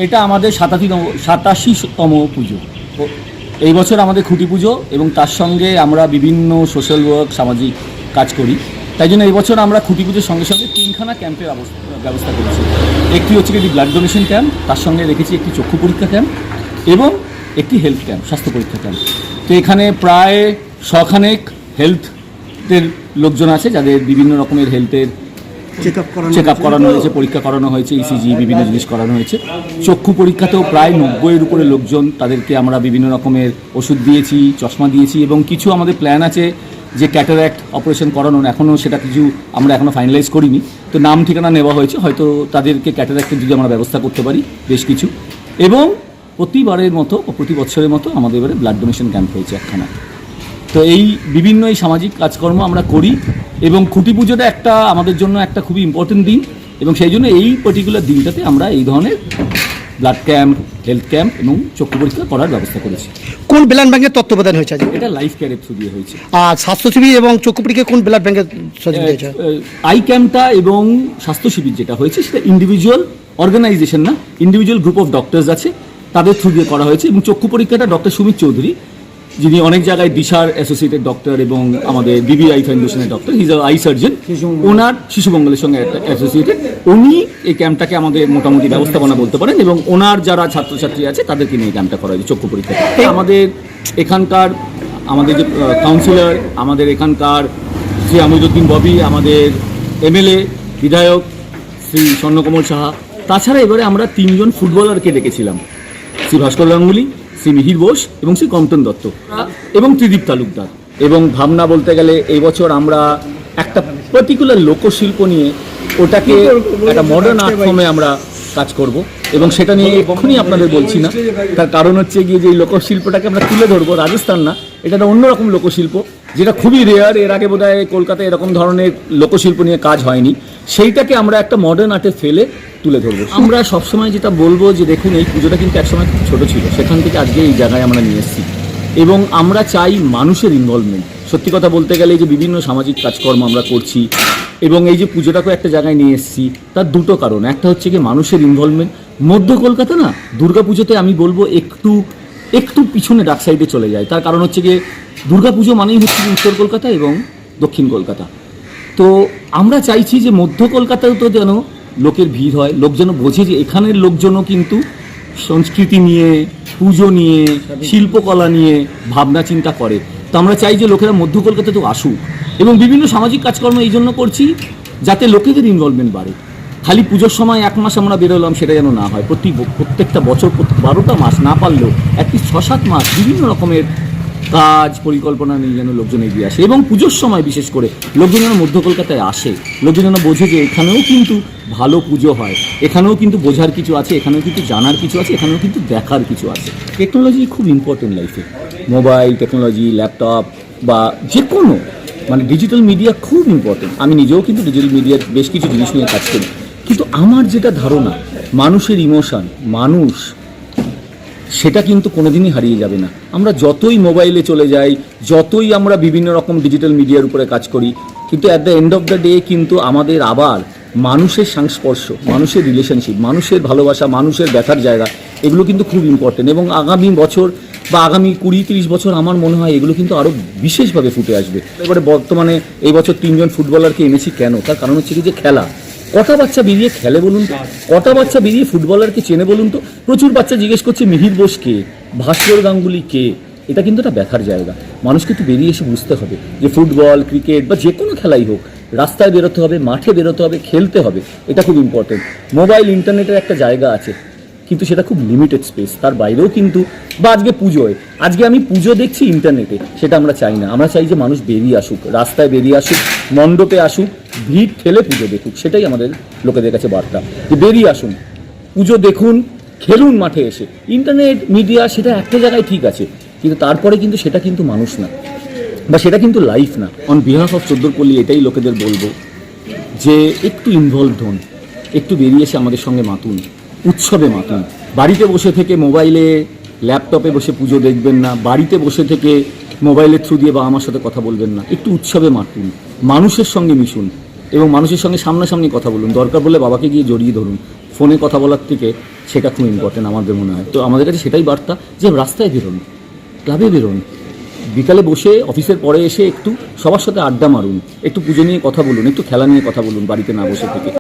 এটা আমাদের 87তম পুজো। এই বছর আমাদের খুঁটি পুজো এবং তার সঙ্গে আমরা বিভিন্ন সোশ্যাল ওয়ার্ক, সামাজিক কাজ করি। তাই জন্য এই বছর আমরা খুঁটি পুজোর সঙ্গে সঙ্গে 3খানা ক্যাম্পের ব্যবস্থা করেছি। একটি হচ্ছে কি ব্লাড ডোনেশন ক্যাম্প, তার সঙ্গে রেখেছি একটি চক্ষু পরীক্ষা ক্যাম্প এবং একটি হেলথ ক্যাম্প, স্বাস্থ্য পরীক্ষা ক্যাম্প। তো এখানে প্রায় 100খানেক হেলথের লোকজন আছে যাদের বিভিন্ন রকমের হেলথের চেক আপ করানো হয়েছে, পরীক্ষা করানো হয়েছে, ইসিজি বিভিন্ন জিনিস করানো হয়েছে। চক্ষু পরীক্ষাতেও প্রায় 90-এর উপরে লোকজন, তাদেরকে আমরা বিভিন্ন রকমের ওষুধ দিয়েছি, চশমা দিয়েছি এবং কিছু আমাদের প্ল্যান আছে যে ক্যাটারাক্ট অপারেশন করানোর। এখনও সেটা কিছু আমরা এখনও ফাইনালাইজ করিনি, তো নাম ঠিকানা নেওয়া হয়েছে, হয়তো তাদেরকে ক্যাটারাক্টের যদি আমরা ব্যবস্থা করতে পারি বেশ কিছু। এবং প্রতিবারের মতো প্রতি বছরের মতো আমাদের এবারে ব্লাড ডোনেশন ক্যাম্প হয়েছে একখানা। তো এই বিভিন্ন এই সামাজিক কাজকর্ম আমরা করি এবং খুঁটি পুজোটা একটা আমাদের জন্য একটা খুবই ইম্পর্টেন্ট দিন এবং সেই জন্য এই পার্টিকুলার দিনটাতে আমরা এই ধরনের ব্লাড ক্যাম্প, হেলথ ক্যাম্প এবং চক্ষু পরীক্ষা করার ব্যবস্থা করেছি। কোন ব্লাড ব্যাংকের তত্ত্বাবধান হয়েছে? এটা লাইফ কেয়ারের থ্রু দিয়ে হয়েছে। আর স্বাস্থ্য শিবির এবং চক্ষু পরীক্ষা কোন ব্লাড ব্যাংকের হয়েছে? আই ক্যাম্পটা এবং স্বাস্থ্য শিবির যেটা হয়েছে সেটা ইন্ডিভিজুয়াল অর্গানাইজেশন না, ইন্ডিভিজুয়াল গ্রুপ অফ ডক্টরস আছে, তাদের থ্রু দিয়ে করা হয়েছে। এবং চক্ষু পরীক্ষাটা ডক্টর সুমিত চৌধুরী, যিনি অনেক জায়গায় দিশার অ্যাসোসিয়েটেড ডক্টর এবং আমাদের বিবিআই ফাউন্ডেশনের ডক্টর, হিজ আই সার্জন, ওনার শিশুমঙ্গলের সঙ্গে অ্যাসোসিয়েটেড, উনি এই ক্যাম্পটাকে আমাদের মোটামুটি ব্যবস্থাপনা বলতে পারেন এবং ওনার যারা ছাত্রছাত্রী আছে তাদেরকে নিয়ে এই ক্যাম্পটা করা হয়েছে চক্ষু পরীক্ষা। আমাদের এখানকার আমাদের যে কাউন্সিলর, আমাদের এখানকার শ্রী আমিরুদ্দিন ববি, আমাদের এমএলএ বিধায়ক শ্রী স্বর্ণকমল সাহা, তাছাড়া এবারে আমরা 3জন ফুটবলারকে ডেকেছিলাম, শ্রী ভাস্কর গাঙ্গুলি, শ্রী মিহির বোস এবং শ্রী কম্পন দত্ত এবং ত্রিদীপ তালুকদার। এবং ভাবনা বলতে গেলে এই বছর আমরা একটা পার্টিকুলার লোকশিল্প নিয়ে ওটাকে একটা মডার্ন আর্ট ফর্মে আমরা কাজ করব এবং সেটা নিয়ে এক্ষুনি আপনাদের বলছি না, তার কারণ হচ্ছে গিয়ে যে এই লোকশিল্পটাকে আমরা তুলে ধরবো। রাজস্থান না, এটা একটা অন্যরকম লোকশিল্প যেটা খুবই রেয়ার। এর আগে বোধহয় কলকাতায় এরকম ধরনের লোকশিল্প নিয়ে কাজ হয়নি, সেইটাকে আমরা একটা মডার্ন আর্টে ফেলে তুলে ধরবো। আমরা সবসময় যেটা বলবো যে দেখুন, এই পুজোটা কিন্তু একসময় খুব ছোটো ছিল, সেখান থেকে আজকে এই জায়গায় আমরা নিয়ে এসেছি এবং আমরা চাই মানুষের ইনভলভমেন্ট। সত্যি কথা বলতে গেলে যে বিভিন্ন সামাজিক কাজকর্ম আমরা করছি এবং এই যে পুজোটাকে একটা জায়গায় নিয়ে এসেছি, তার দুটো কারণ। একটা হচ্ছে কি মানুষের ইনভলভমেন্ট। মধ্য কলকাতা না, দুর্গা পুজোতে আমি বলবো একটু পিছনে ডাক সাইডে চলে যায়। তার কারণ হচ্ছে গিয়ে দুর্গা পুজো মানেই হচ্ছে উত্তর কলকাতা এবং দক্ষিণ কলকাতা। তো আমরা চাইছি যে মধ্য কলকাতায় তো যেন লোকের ভিড় হয়, লোক যেন বোঝে যে এখানের লোকজনও কিন্তু সংস্কৃতি নিয়ে, পুজো নিয়ে, শিল্পকলা নিয়ে ভাবনা চিন্তা করে। তো আমরা চাই যে লোকেরা মধ্য কলকাতাতেও আসুক এবং বিভিন্ন সামাজিক কাজকর্ম এই জন্য করছি যাতে লোকেদের ইনভলভমেন্ট বাড়ে। খালি পুজোর সময় 1 মাস আমরা বেরোলাম সেটা যেন না হয়, প্রত্যেকটা বছর 12টা মাস না পারলেও অ্যাটলিস্ট 6-7 মাস বিভিন্ন রকমের কাজ পরিকল্পনা নিয়ে যেন লোকজন এগিয়ে আসে এবং পুজোর সময় বিশেষ করে লোকজন যেন মধ্য কলকাতায় আসে, লোকজন যেন বোঝে যে এখানেও কিন্তু ভালো পুজো হয়, এখানেও কিন্তু বোঝার কিছু আছে, এখানেও কিন্তু জানার কিছু আছে, এখানেও কিন্তু দেখার কিছু আছে। টেকনোলজি খুব ইম্পর্টেন্ট লাইফে, মোবাইল টেকনোলজি, ল্যাপটপ বা যে কোনো মানে ডিজিটাল মিডিয়া খুব ইম্পর্টেন্ট। আমি নিজেও কিন্তু ডিজিটাল মিডিয়ার বেশ কিছু জিনিস নিয়ে কাজ করি, কিন্তু আমার যেটা ধারণা মানুষের ইমোশন, মানুষ সেটা কিন্তু কোনোদিনই হারিয়ে যাবে না। আমরা যতই মোবাইলে চলে যাই, যতই আমরা বিভিন্ন রকম ডিজিটাল মিডিয়ার উপরে কাজ করি, কিন্তু at the end of the day কিন্তু আমাদের আবার মানুষের সংস্পর্শ, মানুষের রিলেশনশিপ, মানুষের ভালোবাসা, মানুষের ব্যথার জায়গা, এগুলো কিন্তু খুব ইম্পর্টেন্ট। এবং আগামী বছর বা আগামী 20-30 বছর আমার মনে হয় এগুলো কিন্তু আরও বিশেষভাবে ফুটে আসবে। এবারে বর্তমানে এই বছর 3জন ফুটবলারকে এনেছি কেন? তার কারণ হচ্ছে কি যে খেলা। কটা বাচ্চা বেরিয়ে খেলে বলুন তো? কটা বাচ্চা বেরিয়ে ফুটবলারকে চেনে বলুন তো? প্রচুর বাচ্চা জিজ্ঞেস করছে মিহির বোস কে, ভাস্কর গাঙ্গুলি কে। এটা কিন্তু একটা ব্যথার জায়গা। মানুষ কিন্তু বেরিয়ে এসে বুঝতে হবে যে ফুটবল, ক্রিকেট বা যে কোনো খেলাই হোক, রাস্তায় বেরোতে হবে, মাঠে বেরোতে হবে, খেলতে হবে। এটা খুব ইম্পর্টেন্ট। মোবাইল, ইন্টারনেটের একটা জায়গা আছে, কিন্তু সেটা খুব লিমিটেড স্পেস, তার বাইরেও কিন্তু। বা আজকে পুজোয়, আজকে আমি পুজো দেখছি ইন্টারনেটে, সেটা আমরা চাই না। আমরা চাই যে মানুষ বেরিয়ে আসুক, রাস্তায় বেরিয়ে আসুক, মণ্ডপে আসুক, ভিড় ঠেলে পুজো দেখুক। সেটাই আমাদের লোকেদের কাছে বার্তা, যে বেরিয়ে আসুন, পুজো দেখুন, খেলুন মাঠে এসে। ইন্টারনেট মিডিয়া সেটা একটা জায়গায় ঠিক আছে, কিন্তু তারপরে কিন্তু সেটা কিন্তু মানুষ না, বা সেটা কিন্তু লাইফ না। অন বিহাফ অফ চোদ্দরপল্লী এটাই লোকেদের বলবো যে একটু ইনভলভড হন, একটু বেরিয়ে এসে আমাদের সঙ্গে মাতুন, উৎসবে মাতুন। বাড়িতে বসে থেকে মোবাইলে, ল্যাপটপে বসে পুজো দেখবেন না, বাড়িতে বসে থেকে মোবাইলের থ্রু দিয়ে বাবা মার সাথে কথা বলবেন না। একটু উৎসবে মাতুন, মানুষের সঙ্গে মিশুন এবং মানুষের সঙ্গে সামনাসামনি কথা বলুন। দরকার বলে বাবাকে গিয়ে জড়িয়ে ধরুন। ফোনে কথা বলার থেকে সেটা খুব ইম্পর্টেন্ট আমাদের মনে হয়। তো আমাদের কাছে সেটাই বার্তা যে রাস্তায় বেরোন, ক্লাবে বেরোন, বিকালে বসে অফিসের পরে এসে একটু সবার সাথে আড্ডা মারুন, একটু পুজো নিয়ে কথা বলুন, একটু খেলা নিয়ে কথা বলুন, বাড়িতে না বসে থেকে।